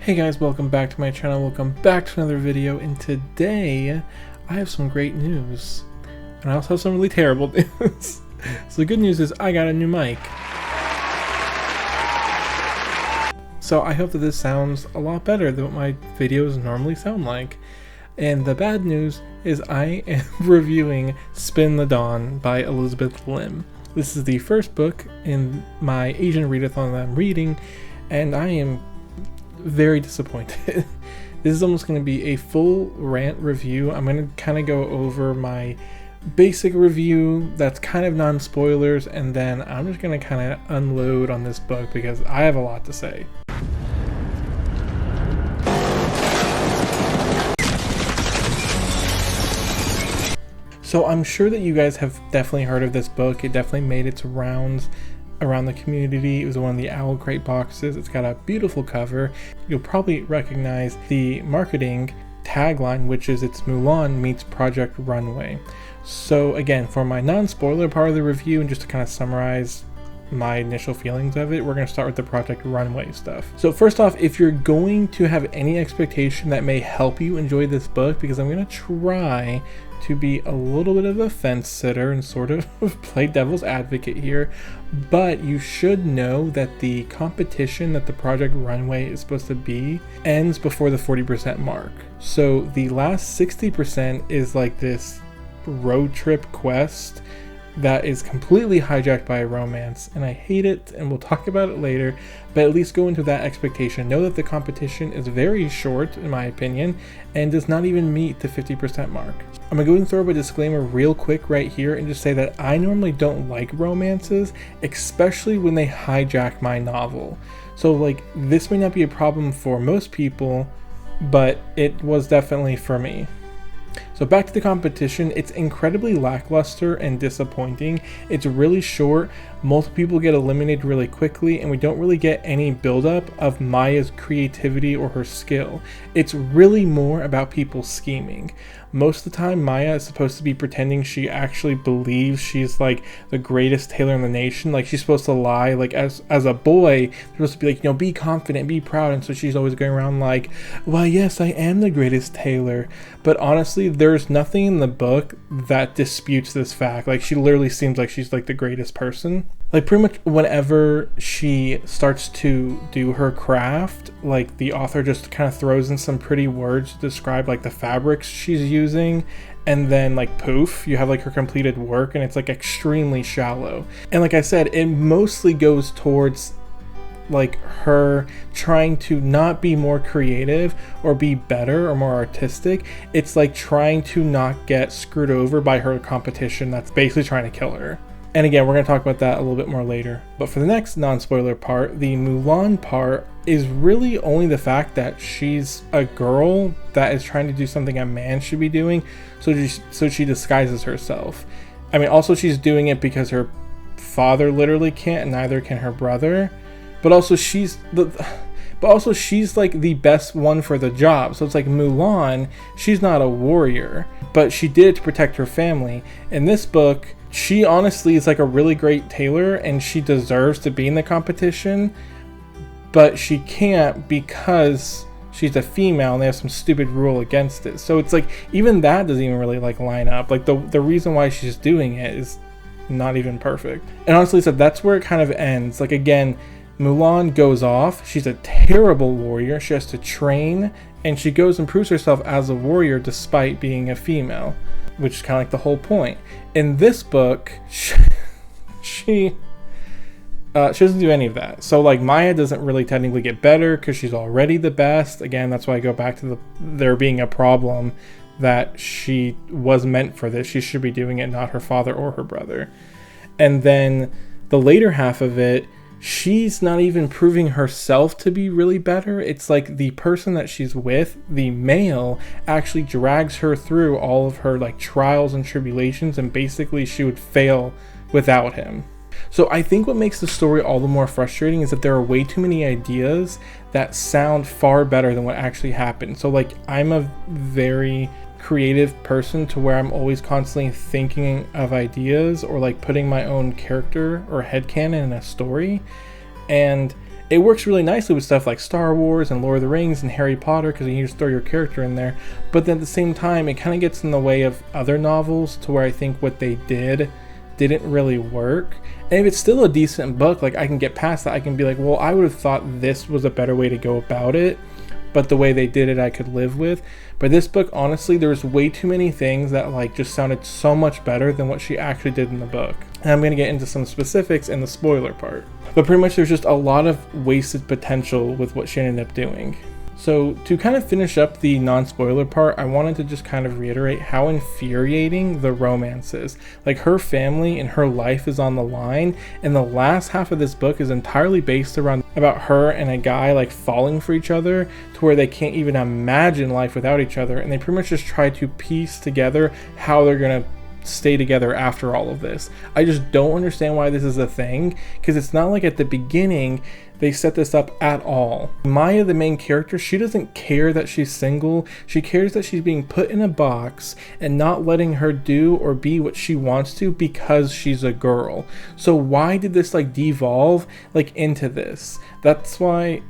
Hey guys, welcome back to my channel, welcome back to another video, and today I have some great news. And I also have some really terrible news. So the good news is I got a new mic. So I hope that this sounds a lot better than what my videos normally sound like. And the bad news is I am reviewing Spin the Dawn by Elizabeth Lim. This is the first book in my Asian readathon that I'm reading, and I am very disappointed. This is almost going to be a full rant review. I'm going to kind of go over my basic review that's kind of non-spoilers, and then I'm just going to kind of unload on this book because I have a lot to say. So I'm sure that you guys have definitely heard of this book. It definitely made its rounds around the community. It was one of the Owl Crate boxes. It's got a beautiful cover. You'll probably recognize the marketing tagline, which is "It's Mulan meets Project Runway." So again, for my non-spoiler part of the review, and just to kind of summarize my initial feelings of it, we're going to start with the Project Runway stuff. So first off, if you're going to have any expectation that may help you enjoy this book, because I'm going to try to be a little bit of a fence sitter and sort of play devil's advocate here, but you should know that the competition that the Project Runway is supposed to be ends before the 40% mark. So the last 60% is like this road trip quest that is completely hijacked by a romance, and I hate it, and we'll talk about it later, but at least go into that expectation. Know that the competition is very short, in my opinion, and does not even meet the 50% mark. I'm gonna go and throw up a disclaimer real quick right here and just say that I normally don't like romances, especially when they hijack my novel. So like, this may not be a problem for most people, but it was definitely for me. So back to the competition, it's incredibly lackluster and disappointing. It's really short, multiple people get eliminated really quickly, and we don't really get any buildup of Maya's creativity or her skill. It's really more about people scheming. Most of the time, Maya is supposed to be pretending she actually believes she's like the greatest tailor in the nation. Like, she's supposed to lie. Like, as a boy, you're supposed to be like, you know, be confident, be proud. And so she's always going around like, why, yes, I am the greatest tailor. But honestly, there's nothing in the book that disputes this fact. Like, she literally seems like she's like the greatest person. Like, pretty much whenever she starts to do her craft, like, the author just kind of throws in some pretty words to describe like the fabrics she's using, and then like poof, you have like her completed work, and it's like extremely shallow. And like I said, it mostly goes towards like her trying to not be more creative or be better or more artistic. It's like trying to not get screwed over by her competition that's basically trying to kill her. And again, we're going to talk about that a little bit more later. But for the next non-spoiler part, the Mulan part is really only the fact that she's a girl that is trying to do something a man should be doing, so she disguises herself. I mean, also she's doing it because her father literally can't, and neither can her brother. But also she's like the best one for the job. So it's like Mulan, she's not a warrior, but she did it to protect her family. In this book, she honestly is like a really great tailor, and she deserves to be in the competition, but she can't because she's a female and they have some stupid rule against it. So it's like, even that doesn't even really like line up. Like, the reason why she's doing it is not even perfect. And honestly, so that's where it kind of ends. Like, again, Mulan goes off, she's a terrible warrior, she has to train, and she goes and proves herself as a warrior despite being a female, which is kind of like the whole point. In this book, she doesn't do any of that. So like, Maya doesn't really technically get better because she's already the best. Again, that's why I go back to there being a problem, that she was meant for this. She should be doing it, not her father or her brother. And then the later half of it, she's not even proving herself to be really better. It's like the person that she's with, the male, actually drags her through all of her like trials and tribulations, and basically she would fail without him. So I think what makes the story all the more frustrating is that there are way too many ideas that sound far better than what actually happened. So like, I'm a very creative person to where I'm always constantly thinking of ideas or like putting my own character or headcanon in a story, and it works really nicely with stuff like Star Wars and Lord of the Rings and Harry Potter, because you can just throw your character in there. But then at the same time, it kind of gets in the way of other novels, to where I think what they didn't really work. And if it's still a decent book, like, I can get past that. I can be like, well, I would have thought this was a better way to go about it, but the way they did it I could live with. But this book, honestly, there's way too many things that like just sounded so much better than what she actually did in the book. And I'm going to get into some specifics in the spoiler part. But pretty much there's just a lot of wasted potential with what she ended up doing. So to kind of finish up the non-spoiler part, I wanted to just kind of reiterate how infuriating the romance is. Like, her family and her life is on the line, and the last half of this book is entirely based around about her and a guy like falling for each other, to where they can't even imagine life without each other, and they pretty much just try to piece together how they're gonna stay together after all of this. I just don't understand why this is a thing, because it's not like at the beginning they set this up at all. Maya, the main character, she doesn't care that she's single. She cares that she's being put in a box and not letting her do or be what she wants to because she's a girl. So why did this like devolve like into this? That's why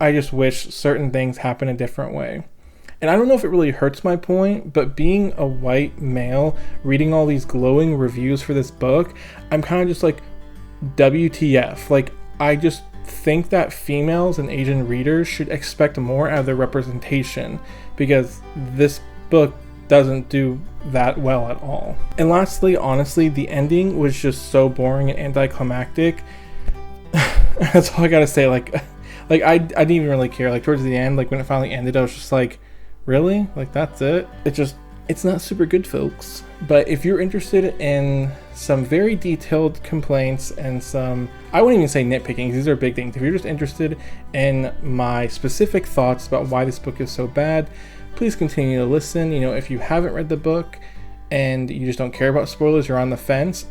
I just wish certain things happen a different way. And I don't know if it really hurts my point, but being a white male reading all these glowing reviews for this book, I'm kind of just like, WTF. Like, I just think that females and Asian readers should expect more out of their representation, because this book doesn't do that well at all. And lastly, honestly, the ending was just so boring and anticlimactic. That's all I gotta say. Like I didn't even really care. Like, towards the end, like when it finally ended, I was just like, really? Like, that's it? It's not super good, folks. But if you're interested in some very detailed complaints and some, I wouldn't even say nitpicking, these are big things. If you're just interested in my specific thoughts about why this book is so bad, please continue to listen. You know, if you haven't read the book and you just don't care about spoilers, you're on the fence,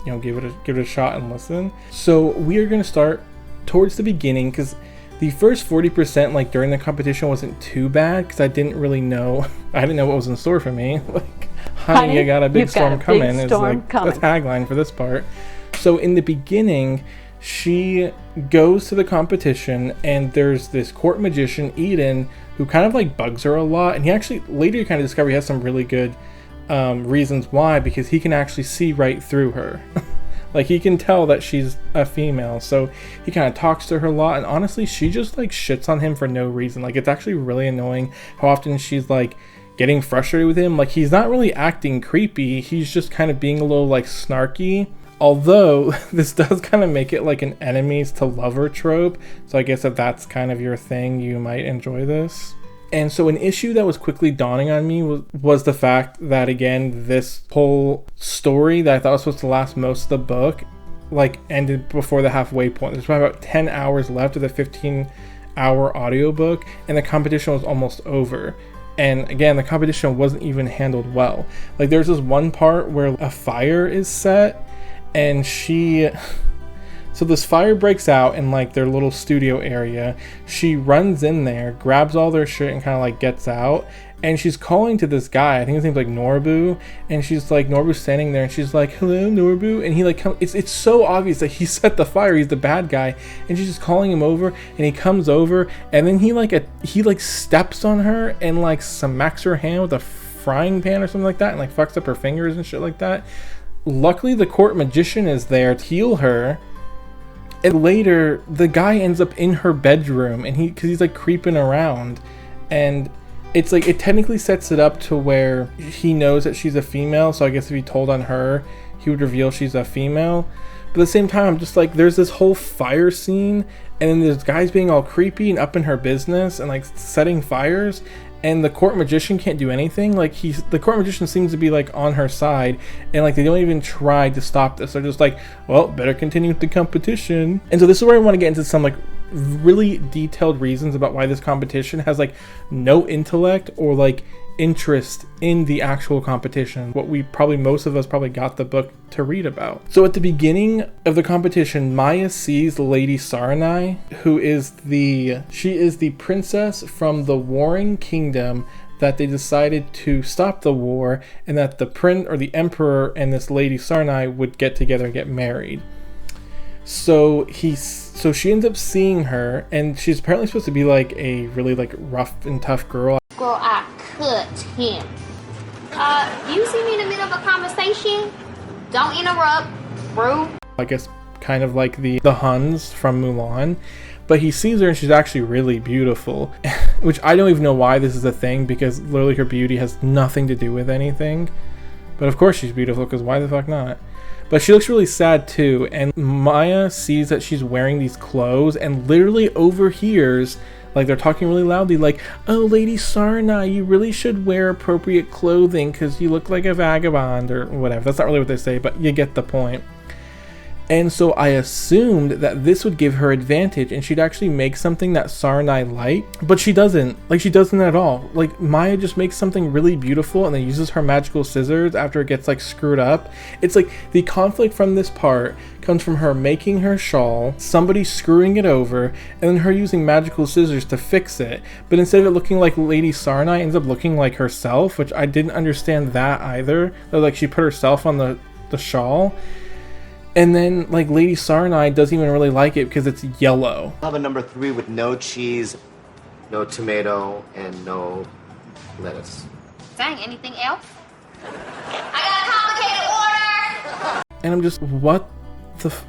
you know, give it a shot and listen. So we are going to start towards the beginning, because the first 40%, like, during the competition wasn't too bad, because I didn't really know. I didn't know what was in store for me. Like, honey, you got a big storm coming is like the tagline for this part. So in the beginning, she goes to the competition, and there's this court magician, Eden, who kind of like bugs her a lot. And he actually, later you kind of discover he has some really good reasons why, because he can actually see right through her. Like, he can tell that she's a female, so he kind of talks to her a lot, and honestly, she just, like, shits on him for no reason. Like, it's actually really annoying how often she's, like, getting frustrated with him. Like, he's not really acting creepy, he's just kind of being a little, like, snarky. Although, this does kind of make it, like, an enemies to lover trope, so I guess if that's kind of your thing, you might enjoy this. And so an issue that was quickly dawning on me was the fact that, again, this whole story that I thought was supposed to last most of the book, like, ended before the halfway point. There's probably about 10 hours left of the 15-hour audiobook, and the competition was almost over. And again, the competition wasn't even handled well. Like, there's this one part where a fire is set, and so this fire breaks out in like their little studio area. She runs in there, grabs all their shit, and kind of like gets out. And she's calling to this guy. I think his name's like Norbu. And she's like, Norbu's standing there, and she's like, hello, Norbu. And he like it's so obvious that he set the fire. He's the bad guy. And she's just calling him over. And he comes over, and then he steps on her and like smacks her hand with a frying pan or something like that, and like fucks up her fingers and shit like that. Luckily, the court magician is there to heal her. And later, the guy ends up in her bedroom, and because he's like creeping around, and it's like, it technically sets it up to where he knows that she's a female. So I guess if he told on her, he would reveal she's a female. But at the same time, I'm just like, there's this whole fire scene, and then there's guys being all creepy and up in her business and like setting fires. And the court magician can't do anything. Like, the court magician seems to be like on her side, and like they don't even try to stop this. They're just like, well, better continue with the competition. And so this is where I want to get into some like really detailed reasons about why this competition has like no intellect or like interest in the actual competition, what most of us probably got the book to read about. So at the beginning of the competition, Maya sees Lady Saranai, who is the princess from the warring kingdom that they decided to stop the war, and that the emperor and this Lady Saranai would get together and get married. So she ends up seeing her, and she's apparently supposed to be like a really like rough and tough girl. Girl, I cut him. You see me in the middle of a conversation? Don't interrupt, bro. I guess kind of like the Huns from Mulan. But he sees her and she's actually really beautiful, which I don't even know why this is a thing, because literally her beauty has nothing to do with anything. But of course she's beautiful, because why the fuck not? But she looks really sad too, and Maya sees that she's wearing these clothes and literally overhears, like they're talking really loudly, like, "Oh, Lady Sarna, you really should wear appropriate clothing because you look like a vagabond," or whatever. That's not really what they say, but you get the point. And so I assumed that this would give her advantage and she'd actually make something that Sarnai liked, but she doesn't. Like, she doesn't at all. Like, Maya just makes something really beautiful and then uses her magical scissors after it gets like screwed up. It's like the conflict from this part comes from her making her shawl, somebody screwing it over, and then her using magical scissors to fix it. But instead of it looking like Lady Sarnai, it ends up looking like herself, which I didn't understand that either. Like, she put herself on the shawl. And then, like, Lady Sarnai doesn't even really like it because it's yellow. I'll have a number 3 with no cheese, no tomato, and no lettuce. Dang, anything else? I got a complicated order! And I'm just, what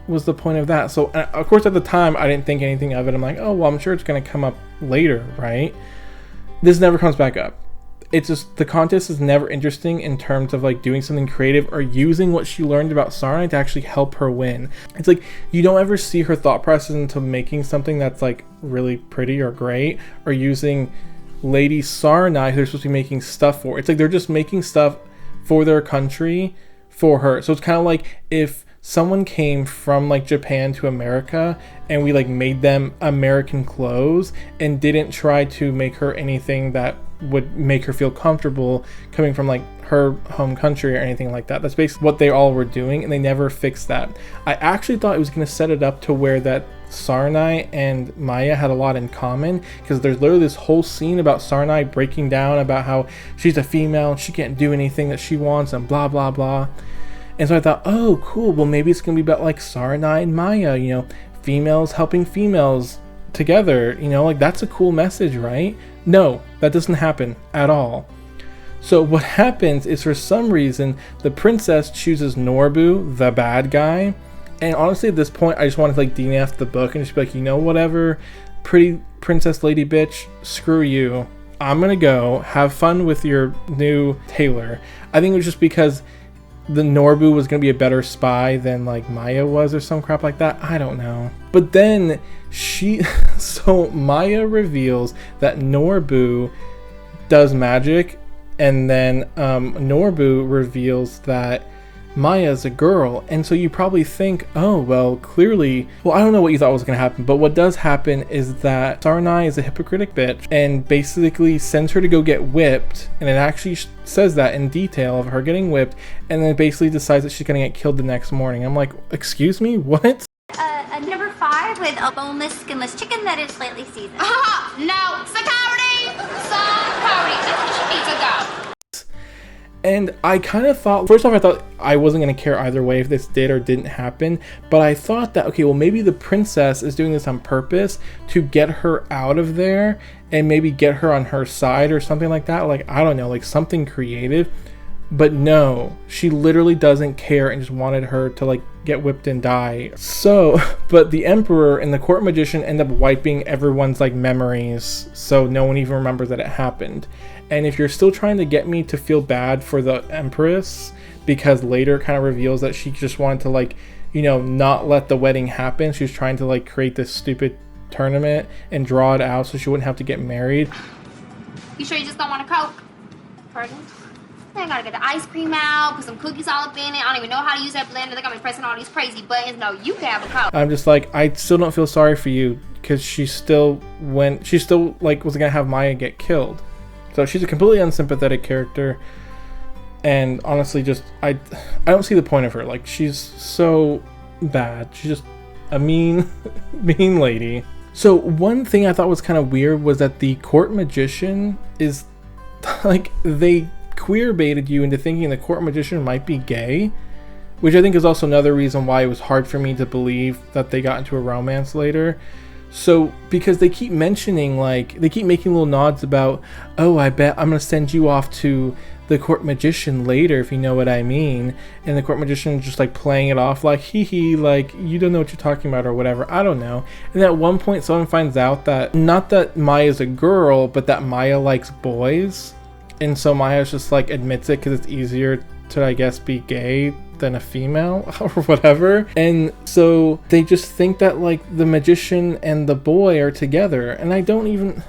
was the point of that? So, of course, at the time, I didn't think anything of it. I'm like, oh, well, I'm sure it's going to come up later, right? This never comes back up. It's just, the contest is never interesting in terms of like doing something creative or using what she learned about Sarnai to actually help her win. It's like you don't ever see her thought process into making something that's like really pretty or great, or using Lady Sarnai, who they're supposed to be making stuff for. It's like they're just making stuff for their country for her. So it's kind of like if someone came from like Japan to America and we like made them American clothes and didn't try to make her anything that would make her feel comfortable coming from like her home country or anything like that. That's basically what they all were doing, and they never fixed that. I actually thought it was going to set it up to where that Sarnai and Maya had a lot in common, because there's literally this whole scene about Sarnai breaking down about how she's a female and she can't do anything that she wants and blah blah blah. And so I thought, oh cool, well maybe it's gonna be about like Sarnai and Maya, you know, females helping females together, you know, like that's a cool message, right? No, that doesn't happen at all. So what happens is, for some reason, the princess chooses Norbu, the bad guy. And honestly, at this point, I just wanted to like DNF the book and just be like, you know, whatever, pretty princess lady bitch, screw you. I'm gonna go have fun with your new tailor. I think it was just because the Norbu was gonna be a better spy than like Maya was, or some crap like that. I don't know. But then so Maya reveals that Norbu does magic, and then Norbu reveals that Maya's a girl. And so you probably think, oh well, clearly, well, I don't know what you thought was gonna happen, but what does happen is that Sarnai is a hypocritic bitch and basically sends her to go get whipped, and it actually says that in detail of her getting whipped, and then basically decides that she's gonna get killed the next morning. I'm like, excuse me, what? Number 5 with a boneless, skinless chicken that is slightly seasoned. No, security! Security! It's a go. And I kind of thought, first off, I thought I wasn't going to care either way if this did or didn't happen, but I thought that, okay, well, maybe the princess is doing this on purpose to get her out of there and maybe get her on her side or something like that. Like, I don't know, like something creative. But no, she literally doesn't care and just wanted her to like get whipped and die. So, but the emperor and the court magician end up wiping everyone's like memories, so no one even remembers that it happened. And if you're still trying to get me to feel bad for the empress, because later kind of reveals that she just wanted to like, you know, not let the wedding happen. She was trying to like create this stupid tournament and draw it out so she wouldn't have to get married. You sure you just don't want a Coke? Pardon? I gotta get the ice cream out, put some cookies all up in it. I don't even know how to use that blender. They got me pressing all these crazy buttons. No, you can have a Coke. I'm just like, I still don't feel sorry for you, because she still like was gonna have Maya get killed. So she's a completely unsympathetic character, and honestly, just I don't see the point of her. Like, she's so bad. She's just a mean lady. So one thing I thought was kind of weird was that the court magician is like, they queer baited you into thinking the court magician might be gay, which I think is also another reason why it was hard for me to believe that they got into a romance later. So, because they keep mentioning, like, they keep making little nods about, oh, I bet I'm going to send you off to the court magician later, if you know what I mean. And the court magician is just, like, playing it off like, hee hee, like, you don't know what you're talking about or whatever. I don't know. And at one point, someone finds out that, not that Maya's a girl, but that Maya likes boys. And so Maya's just, like, admits it because it's easier to, I guess, be gay than a female or whatever. And so they just think that, like, the magician and the boy are together, and I don't even,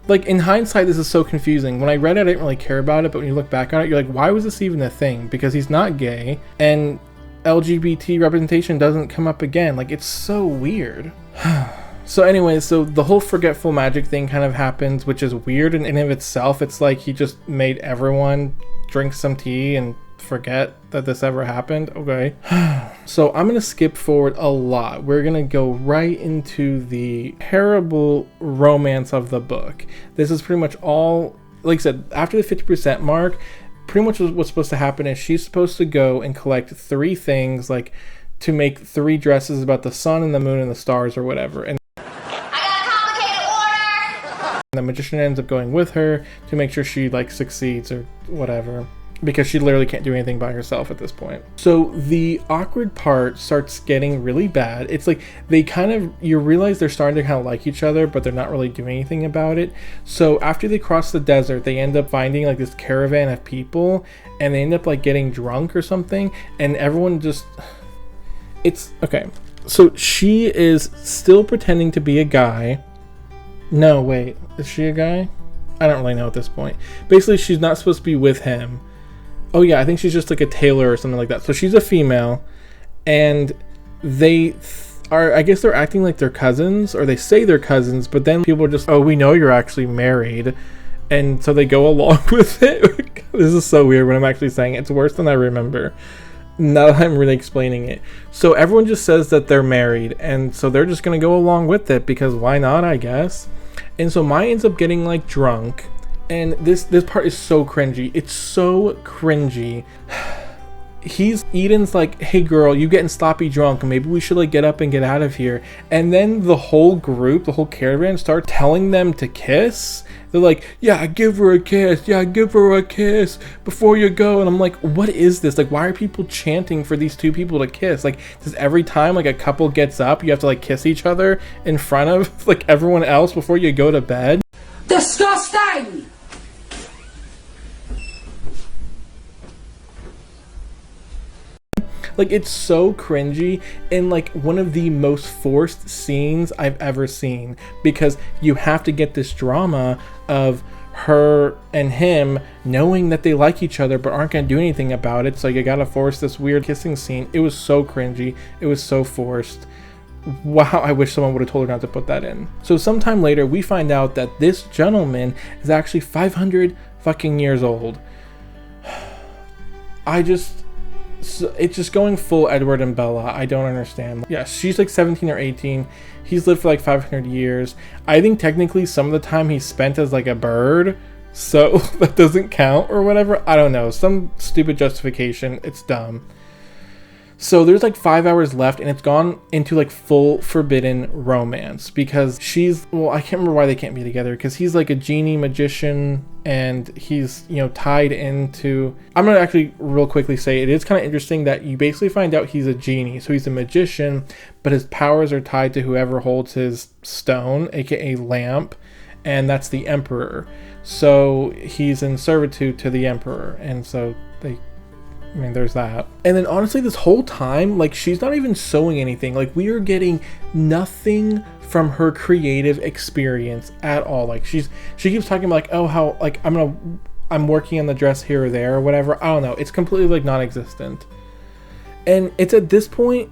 like, in hindsight this is so confusing. When I read it I didn't really care about it, but when you look back on it you're like, why was this even a thing? Because he's not gay and LGBT representation doesn't come up again. Like, it's so weird. So anyway, so the whole forgetful magic thing kind of happens, which is weird in and of itself. It's like he just made everyone drink some tea and forget that this ever happened. Okay. So I'm gonna skip forward a lot. We're gonna go right into the terrible romance of the book. This is pretty much all, like I said, after the 50% mark, pretty much what's supposed to happen is she's supposed to go and collect 3 things, like to make 3 dresses about the sun and the moon and the stars or whatever. And the magician ends up going with her to make sure she, like, succeeds or whatever, because she literally can't do anything by herself at this point. So the awkward part starts getting really bad. It's like they kind of, you realize they're starting to kind of like each other, but they're not really doing anything about it. So after they cross the desert, they end up finding, like, this caravan of people, and they end up, like, getting drunk or something, and everyone just, it's okay. So she is still pretending to be a guy. No, wait, is she a guy? I don't really know at this point. Basically, she's not supposed to be with him. Oh yeah, I think she's just like a tailor or something like that. So she's a female, and they are, I guess they're acting like they're cousins, or they say they're cousins, but then people are just, oh, we know you're actually married. And so they go along with it. This is so weird when I'm actually saying it. It's worse than I remember, now that I'm really explaining it. So everyone just says that they're married, and so they're just gonna go along with it because why not, I guess. And so Maya ends up getting, like, drunk, and this part is so cringy. It's so cringy. Eden's like, hey girl, you getting sloppy drunk, maybe we should, like, get up and get out of here. And then the whole group, the whole caravan, start telling them to kiss. They're like, yeah, give her a kiss, yeah, give her a kiss before you go. And I'm like, what is this? Like, why are people chanting for these 2 people to kiss? Like, does every time, like, a couple gets up you have to, like, kiss each other in front of, like, everyone else before you go to bed? Disgusting! Like, it's so cringy, and, like, one of the most forced scenes I've ever seen, because you have to get this drama of her and him knowing that they like each other but aren't gonna do anything about it, so you gotta force this weird kissing scene. It was so cringy. It was so forced. Wow, I wish someone would have told her not to put that in. So sometime later we find out that this gentleman is actually 500 fucking years old. It's just going full Edward and Bella. I don't understand. Yeah, she's like 17 or 18. He's lived for like 500 years. I think technically some of the time he's spent as like a bird, so that doesn't count or whatever. I don't know. Some stupid justification. It's dumb. So there's like 5 hours left, and it's gone into like full forbidden romance because well, I can't remember why they can't be together, because he's like a genie magician and he's, you know, tied into, I'm gonna actually real quickly say it is kind of interesting that you basically find out he's a genie, so he's a magician, but his powers are tied to whoever holds his stone, aka lamp, and that's the emperor. So he's in servitude to the emperor, and so I mean, there's that. And then honestly, this whole time, like, she's not even sewing anything. Like, we are getting nothing from her creative experience at all. Like, she keeps talking about, like, oh, how, like, I'm working on the dress here or there or whatever. I don't know. It's completely, like, non-existent. And it's at this point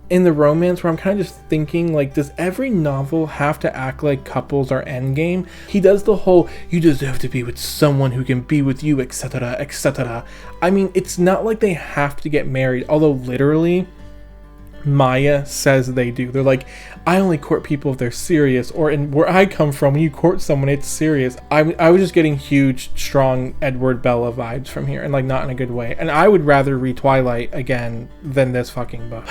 in the romance where I'm kind of just thinking, like, does every novel have to act like couples are endgame? He does the whole, you deserve to be with someone who can be with you, etc., etc. I mean, it's not like they have to get married, although literally, Maya says they do. They're like, I only court people if they're serious, or in where I come from, when you court someone, it's serious. I was just getting huge, strong Edward Bella vibes from here, and like not in a good way. And I would rather read Twilight again than this fucking book.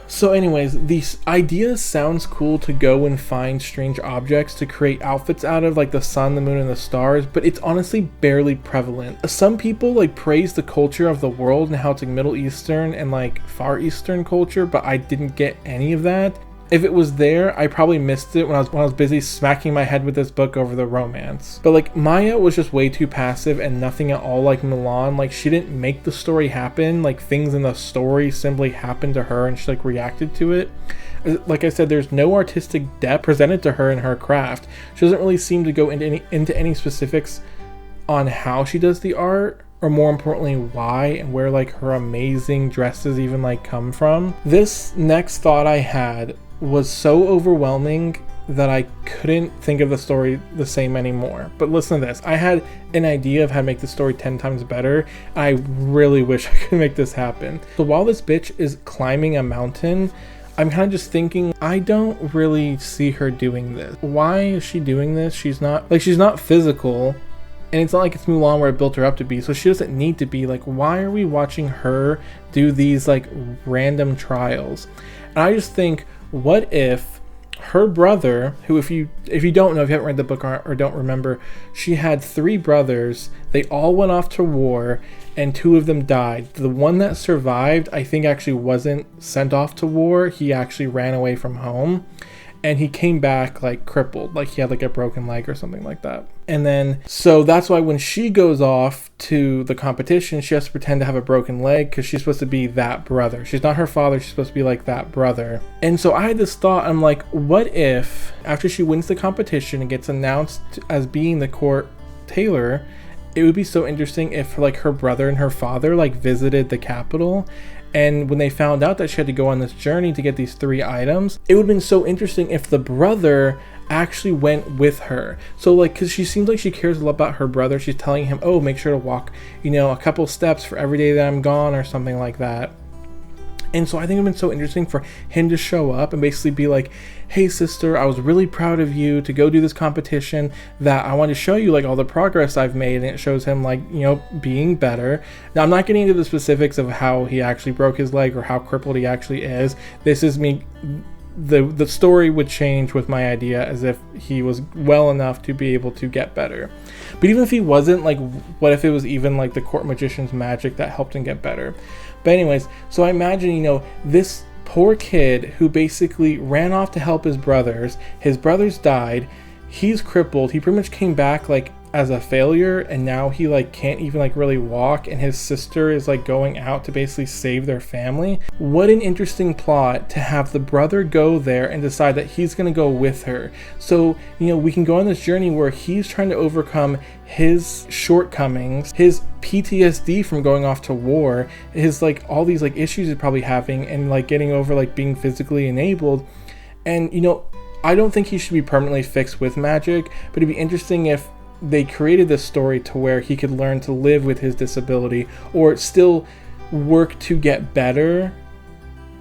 So anyways, the idea sounds cool to go and find strange objects to create outfits out of, like the sun, the moon, and the stars, but it's honestly barely prevalent. Some people like praise the culture of the world and how it's like Middle Eastern and like Far Eastern culture, but I didn't get any of that. If it was there, I probably missed it when I was busy smacking my head with this book over the romance. But like Maya was just way too passive and nothing at all like Milan. Like she didn't make the story happen. Like things in the story simply happened to her and she like reacted to it. Like I said, there's no artistic depth presented to her in her craft. She doesn't really seem to go into any specifics on how she does the art, or more importantly why and where like her amazing dresses even like come from. This next thought I had was so overwhelming that I couldn't think of the story the same anymore. But listen to this. I had an idea of how to make the story 10 times better. I really wish I could make this happen. So while this bitch is climbing a mountain, I'm kind of just thinking, I don't really see her doing this. Why is she doing this? She's not physical. And it's not like it's Mulan where it built her up to be, so she doesn't need to be. Like, why are we watching her do these like random trials? And I just think, what if her brother, who if you don't know, if you haven't read the book or don't remember, she had 3 brothers. They all went off to war and 2 of them died. The one that survived, I think, actually wasn't sent off to war. He actually ran away from home. And he came back like crippled, like he had like a broken leg or something like that. And then, so that's why when she goes off to the competition, she has to pretend to have a broken leg because she's supposed to be that brother. She's not her father, she's supposed to be like that brother. And so I had this thought, I'm like, what if after she wins the competition and gets announced as being the court tailor, it would be so interesting if like her brother and her father like visited the capital. And when they found out that she had to go on this journey to get these 3 items, it would have been so interesting if the brother actually went with her. So like, because she seems like she cares a lot about her brother. She's telling him, oh, make sure to walk, a couple steps for every day that I'm gone or something like that. And so I think it would have been so interesting for him to show up and basically be like, hey sister, I was really proud of you to go do this competition, that I wanted to show you like all the progress I've made. And it shows him like, being better. Now I'm not getting into the specifics of how he actually broke his leg or how crippled he actually is. This is me. The story would change with my idea as if he was well enough to be able to get better. But even if he wasn't, like, what if it was even like the court magician's magic that helped him get better? But anyways, so I imagine, this poor kid who basically ran off to help his brothers died, he's crippled, he pretty much came back like as a failure, and now he like can't even like really walk, and his sister is like going out to basically save their family. What an interesting plot to have the brother go there and decide that he's gonna go with her. So we can go on this journey where he's trying to overcome his shortcomings, his PTSD from going off to war, his like all these like issues he's probably having, and like getting over like being physically enabled. And I don't think he should be permanently fixed with magic, but it'd be interesting if they created this story to where he could learn to live with his disability, or still work to get better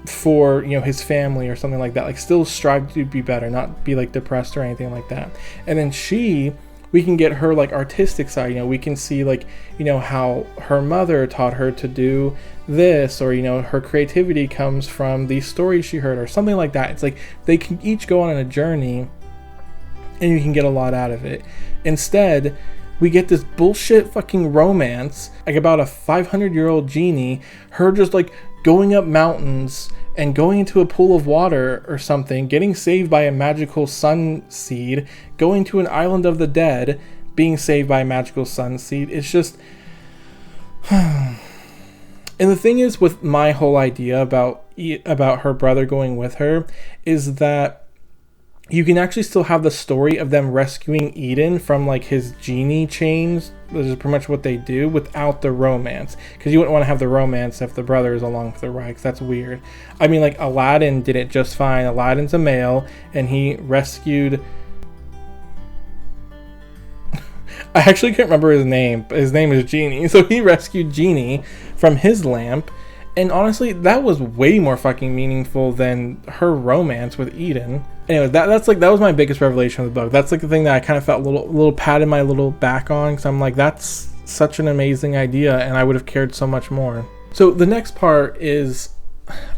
for his family or something like that. Like still strive to be better, not be like depressed or anything like that. And then we can get her like artistic side. We can see like how her mother taught her to do this, or her creativity comes from these stories she heard or something like that. It's like they can each go on a journey and you can get a lot out of it. Instead, we get this bullshit fucking romance like about a 500-year-old genie, her just like going up mountains and going into a pool of water or something, getting saved by a magical sun seed, going to an island of the dead, being saved by a magical sun seed. It's just and the thing is with my whole idea about her brother going with her is that you can actually still have the story of them rescuing Eden from like his genie chains, which is pretty much what they do, without the romance. Because you wouldn't want to have the romance if the brother is along for the ride, because that's weird. I mean, like Aladdin did it just fine. Aladdin's a male and he rescued I actually can't remember his name, but his name is Genie. So he rescued Genie from his lamp, And honestly, that was way more fucking meaningful than her romance with Eden. Anyway, that was my biggest revelation of the book. That's like the thing that I kind of felt a little pat in my little back on, because I'm like, that's such an amazing idea, and I would have cared so much more. So the next part is,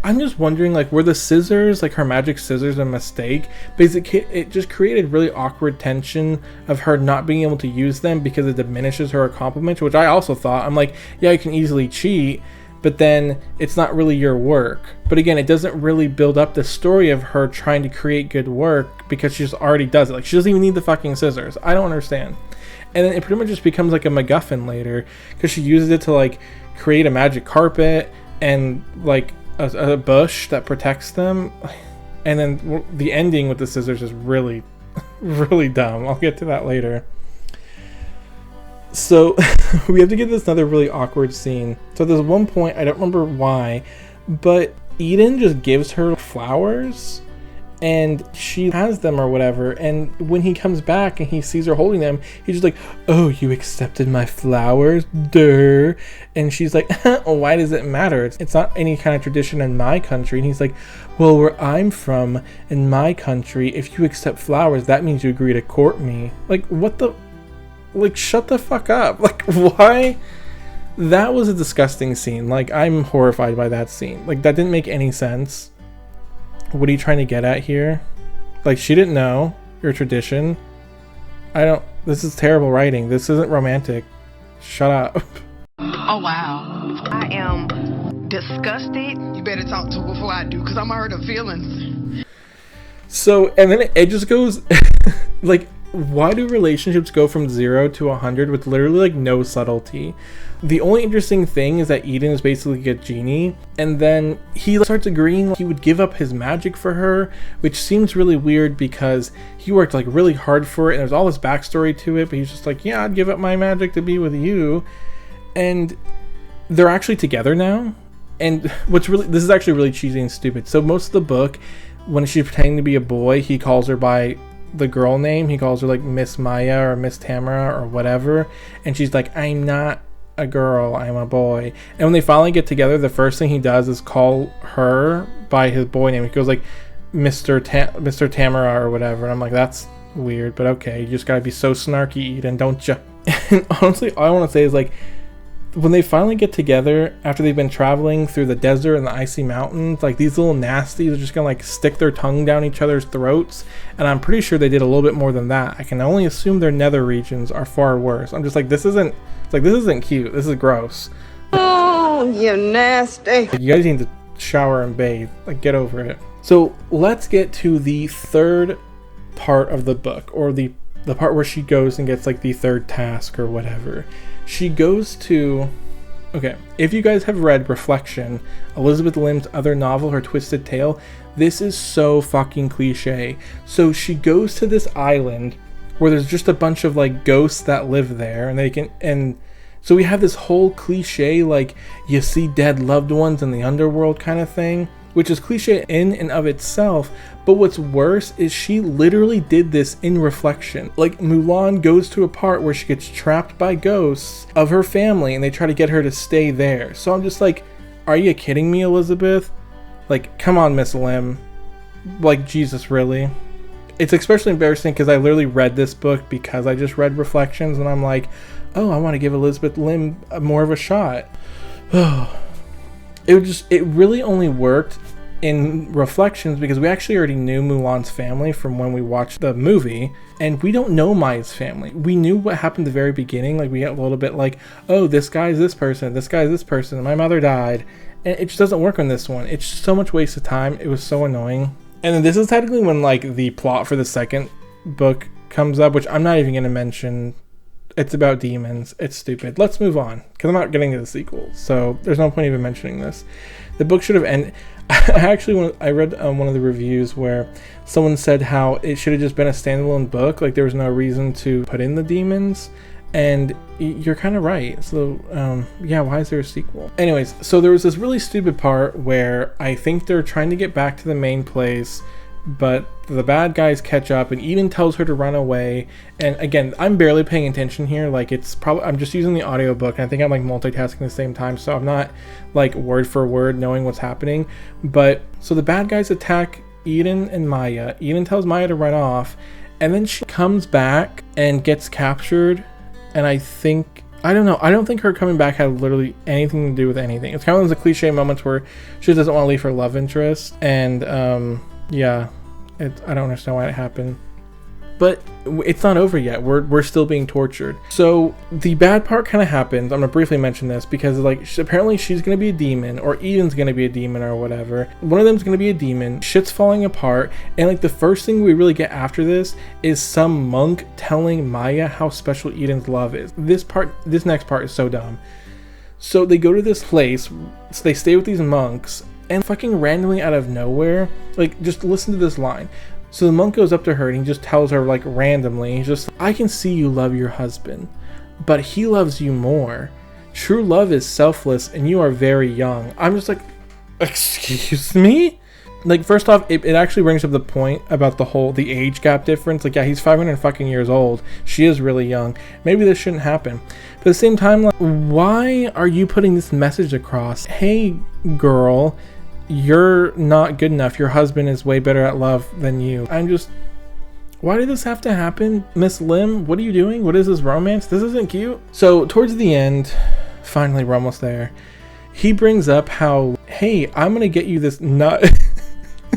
I'm just wondering, like, were the scissors, like her magic scissors, a mistake? Basically, it just created really awkward tension of her not being able to use them because it diminishes her accomplishment, which I also thought. I'm like, yeah, you can easily cheat, but then it's not really your work. But again, it doesn't really build up the story of her trying to create good work because she just already does it. Like, she doesn't even need the fucking scissors. I don't understand. And then it pretty much just becomes like a MacGuffin later because she uses it to like create a magic carpet and like a bush that protects them. And then the ending with the scissors is really, really dumb. I'll get to that later. So we have to get this another really awkward scene. So there's one point, I don't remember why, but Eden just gives her flowers and she has them or whatever. And when he comes back and he sees her holding them, he's just like, oh, you accepted my flowers? Duh. And she's like, why does it matter? It's not any kind of tradition in my country. And he's like, well, where I'm from, in my country, if you accept flowers, that means you agree to court me. Like, what the... Like, shut the fuck up. Like, why? That was a disgusting scene. Like, I'm horrified by that scene. Like, that didn't make any sense. What are you trying to get at here? Like, she didn't know your tradition. This is terrible writing. This isn't romantic. Shut up. Oh, wow. I am disgusted. You better talk to her before I do, because I'm hurt her feelings. So, and then it just goes, like, why do relationships go from 0 to 100 with literally like no subtlety? The only interesting thing is that Eden is basically a genie, and then he starts agreeing he would give up his magic for her, which seems really weird because he worked like really hard for it and there's all this backstory to it, but he's just like, yeah, I'd give up my magic to be with you. And they're actually together now. And this is actually really cheesy and stupid. So most of the book, when she's pretending to be a boy, he calls her by the girl name. He calls her like Miss Maya or Miss Tamara or whatever, and she's like, I'm not a girl, I'm a boy. And when they finally get together, the first thing he does is call her by his boy name. He goes like Mr. Tamara or whatever, and I'm like, that's weird, but okay, you just gotta be so snarky, Eden, don't you? And honestly, all I want to say is like, when they finally get together after they've been traveling through the desert and the icy mountains, like these little nasties are just gonna like stick their tongue down each other's throats, and I'm pretty sure they did a little bit more than that. I can only assume their nether regions are far worse. I'm just like, this isn't cute. This is gross. Oh, you nasty. You guys need to shower and bathe. Like, get over it. So let's get to the third part of the book, or the part where she goes and gets like the third task or whatever. She goes to... Okay, if you guys have read Reflection, Elizabeth Lim's other novel, Her Twisted Tale, this is so fucking cliche. So she goes to this island where there's just a bunch of like ghosts that live there, and so we have this whole cliche, like, you see dead loved ones in the underworld kind of thing, which is cliche in and of itself. But what's worse is she literally did this in Reflection. Like, Mulan goes to a part where she gets trapped by ghosts of her family and they try to get her to stay there. So I'm just like, are you kidding me, Elizabeth? Like, come on, Miss Lim. Like, Jesus, really? It's especially embarrassing because I literally read this book because I just read Reflections, and I'm like, oh, I want to give Elizabeth Lim more of a shot. It really only worked in Reflections because we actually already knew Mulan's family from when we watched the movie, and we don't know Maya's family. We knew what happened at the very beginning. Like, we got a little bit like, oh, this guy's this person, this guy's this person, my mother died. And it just doesn't work on this one. It's so much waste of time. It was so annoying. And then this is technically when like the plot for the second book comes up, which I'm not even going to mention. It's about demons. It's stupid. Let's move on, because I'm not getting to the sequel, so there's no point even mentioning this. The book should have ended. I read one of the reviews where someone said how it should have just been a standalone book. Like, there was no reason to put in the demons, and you're kind of right. So yeah, why is there a sequel? Anyways, so there was this really stupid part where I think they're trying to get back to the main place but the bad guys catch up, and Eden tells her to run away. And again, I'm barely paying attention here. Like, it's probably, I'm just using the audiobook, and I think I'm like multitasking at the same time, so I'm not like word for word knowing what's happening. But so the bad guys attack Eden and Maya. Eden tells Maya to run off, and then she comes back and gets captured. And I don't think her coming back had literally anything to do with anything. It's kind of one of the cliche moments where she doesn't want to leave her love interest, and yeah, I don't understand why it happened. But it's not over yet. We're still being tortured. So the bad part kind of happens. I'm gonna briefly mention this because like apparently she's gonna be a demon, or Eden's gonna be a demon, or whatever. One of them's gonna be a demon. Shit's falling apart, and like the first thing we really get after this is some monk telling Maya how special Eden's love is. This next part is so dumb. So they go to this place. So they stay with these monks, and fucking randomly out of nowhere, like, just listen to this line. So the monk goes up to her and he just tells her, like, randomly, he's just, I can see you love your husband, but he loves you more. True love is selfless and you are very young. I'm just like, excuse me? Like, first off, it actually brings up the point about the age gap difference. Like, yeah, he's 500 fucking years old. She is really young. Maybe this shouldn't happen. But at the same time, like, why are you putting this message across? Hey, girl, you're not good enough. Your husband is way better at love than you. Why did this have to happen? Miss Lim, what are you doing? What is this romance? This isn't cute. So towards the end, finally we're almost there, he brings up how, hey, I'm gonna get you this nut.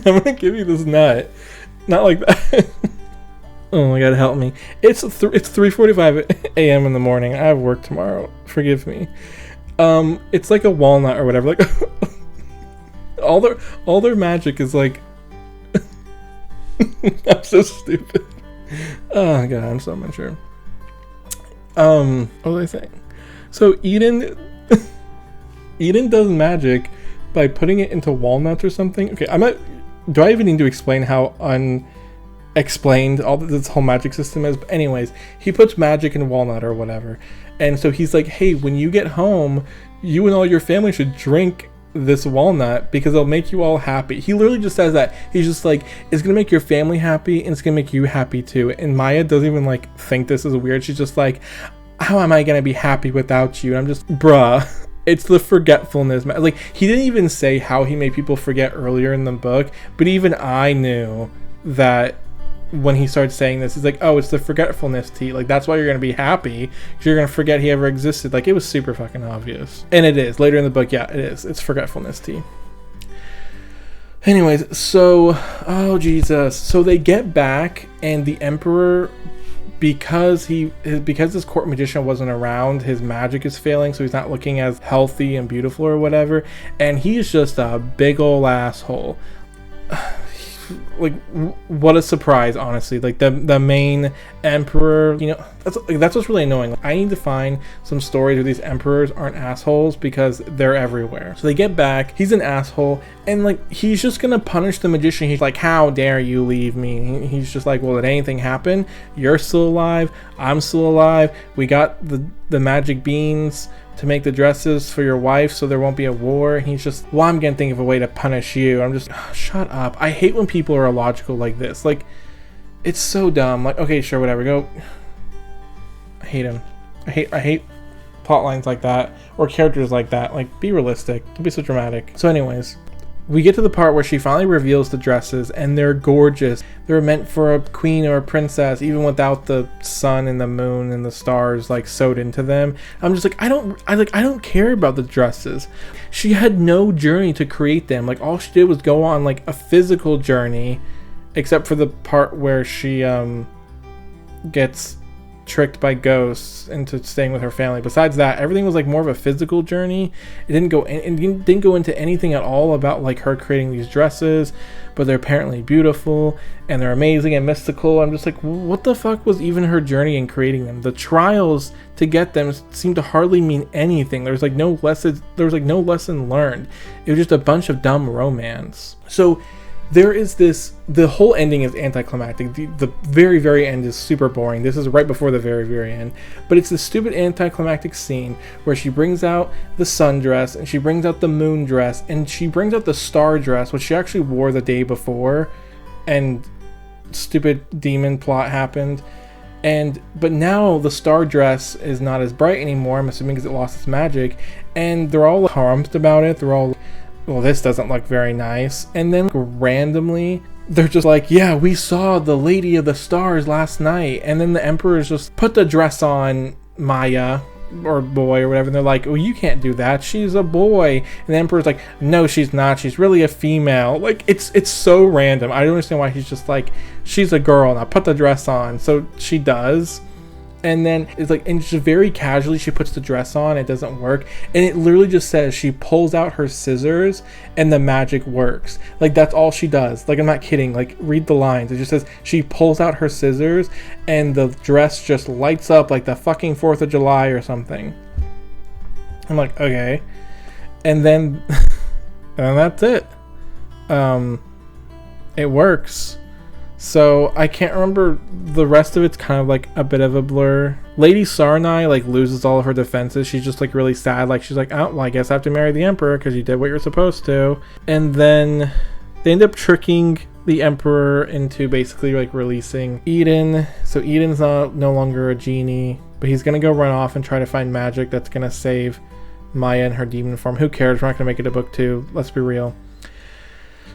I'm gonna give you this nut. Not like that. Oh my god, help me. It's 3:45 a.m. in the morning. I have work tomorrow. Forgive me. It's like a walnut or whatever. Like all their magic is like I'm so stupid. Oh god, I'm so immature. What was I saying? So Eden does magic by putting it into walnuts or something. Okay, do I even need to explain how unexplained all this whole magic system is? But anyways, he puts magic in walnut or whatever. And so he's like, hey, when you get home, you and all your family should drink this walnut because it'll make you all happy. He literally just says that. He's just like, it's gonna make your family happy and it's gonna make you happy too. And Maya doesn't even like think this is weird. She's just like, how am I gonna be happy without you? And I'm just, bruh, it's the forgetfulness. Like, he didn't even say how he made people forget earlier in the book, but even I knew that when he started saying this, he's like, oh, it's the forgetfulness tea. Like, that's why you're gonna be happy, because you're gonna forget he ever existed. Like, it was super fucking obvious. And it is. Later in the book, yeah, it is. It's forgetfulness tea. Anyways, so, oh Jesus. So they get back, and the Emperor, because this court magician wasn't around, his magic is failing, so he's not looking as healthy and beautiful or whatever, and he's just a big ol' asshole. Like, what a surprise, honestly. Like, the main emperor, you know, that's what's really annoying. Like, I need to find some stories where these emperors aren't assholes, because they're everywhere. So they get back, he's an asshole, and like, he's just gonna punish the magician. He's like, how dare you leave me? He's just like, well, did anything happen? You're still alive, I'm still alive, we got the magic beans to make the dresses for your wife so there won't be a war. He's just, well, I'm gonna think of a way to punish you. I'm just, shut up. I hate when people are illogical like this. Like, it's so dumb. Like, okay, sure, whatever, go. I hate him. I hate plot lines like that, or characters like that. Like, be realistic, don't be so dramatic. So anyways, we get to the part where she finally reveals the dresses, and they're gorgeous. They're meant for a queen or a princess, even without the sun and the moon and the stars like sewed into them. I'm just like, I don't care about the dresses. She had no journey to create them. Like, all she did was go on like a physical journey, except for the part where she gets tricked by ghosts into staying with her family. Besides that, everything was like more of a physical journey. It didn't go into anything at all about like her creating these dresses, but they're apparently beautiful and they're amazing and mystical. I'm just like, what the fuck was even her journey in creating them? The trials to get them seemed to hardly mean anything. There was no lesson learned. It was just a bunch of dumb romance. So there is this, the whole ending is anticlimactic. The very, very end is super boring. This is right before the very, very end. But it's this stupid anticlimactic scene where she brings out the sun dress, and she brings out the moon dress, and she brings out the star dress, which she actually wore the day before. and stupid demon plot happened. But now the star dress is not as bright anymore, I'm assuming because it lost its magic, and they're all harmed about it. They're all, well, this doesn't look very nice. And then randomly they're just like, yeah, we saw the Lady of the Stars last night. And then the Emperor's just put the dress on Maya, or boy, or whatever, and they're like, oh, you can't do that, she's a boy. And the Emperor's like, no, she's not, she's really a female. Like, it's so random. I don't understand why he's just like, she's a girl, now put the dress on. So she does, and then it's like, and just very casually she puts the dress on, it doesn't work, and it literally just says she pulls out her scissors and the magic works. Like, that's all she does. Like, I'm not kidding. Like, read the lines. It just says she pulls out her scissors and the dress just lights up like the fucking 4th of July or something. I'm like, okay. And then and that's it. It works. So I can't remember, the rest of it's kind of like a bit of a blur. Lady Sarnai like loses all of her defenses. She's just like really sad. Like, she's like, oh, well, I guess I have to marry the Emperor because you did what you're supposed to. And then they end up tricking the Emperor into basically like releasing Eden. So Eden's no longer a genie, but he's gonna go run off and try to find magic that's gonna save Maya in her demon form. Who cares? We're not gonna make it a book 2. Let's be real.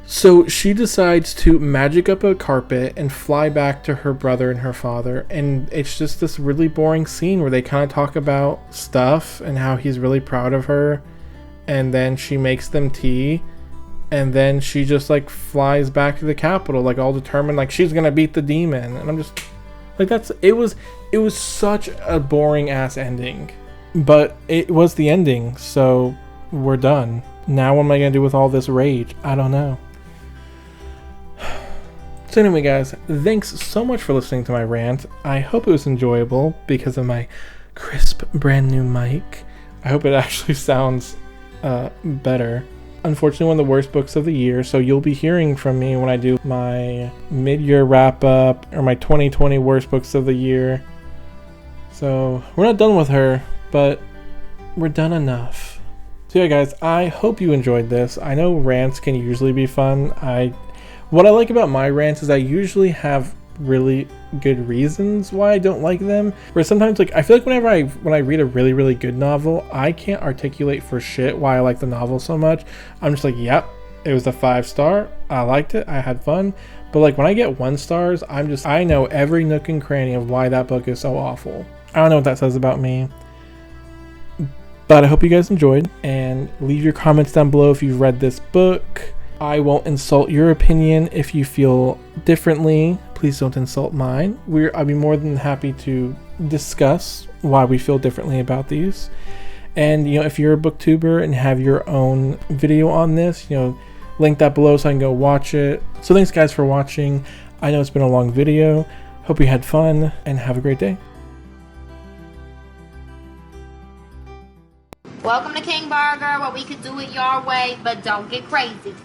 So she decides to magic up a carpet and fly back to her brother and her father, and it's just this really boring scene where they kind of talk about stuff and how he's really proud of her, and then she makes them tea, and then she just like flies back to the capital, like all determined, like she's gonna beat the demon. And I'm just like, it was such a boring ass ending, but it was the ending, so we're done. Now what am I gonna do with all this rage? I don't know. So anyway, guys, thanks so much for listening to my rant. I hope it was enjoyable because of my crisp brand new mic. I hope it actually sounds better. Unfortunately, one of the worst books of the year, so you'll be hearing from me when I do my mid-year wrap-up or my 2020 worst books of the year. So we're not done with her, but we're done enough. So yeah, guys, I hope you enjoyed this. I know rants can usually be fun. What I like about my rants is I usually have really good reasons why I don't like them. Where sometimes, like, I feel like when I read a really, really good novel, I can't articulate for shit why I like the novel so much. I'm just like, yep, it was a 5-star. I liked it. I had fun. But like when I get 1 stars, I know every nook and cranny of why that book is so awful. I don't know what that says about me. But I hope you guys enjoyed, and leave your comments down below if you've read this book. I won't insult your opinion. If you feel differently, please don't insult mine. I'd be more than happy to discuss why we feel differently about these. And if you're a booktuber and have your own video on this, link that below so I can go watch it. So thanks guys for watching. I know it's been a long video. Hope you had fun and have a great day. Welcome to King Burger, where we could do it your way, but don't get crazy.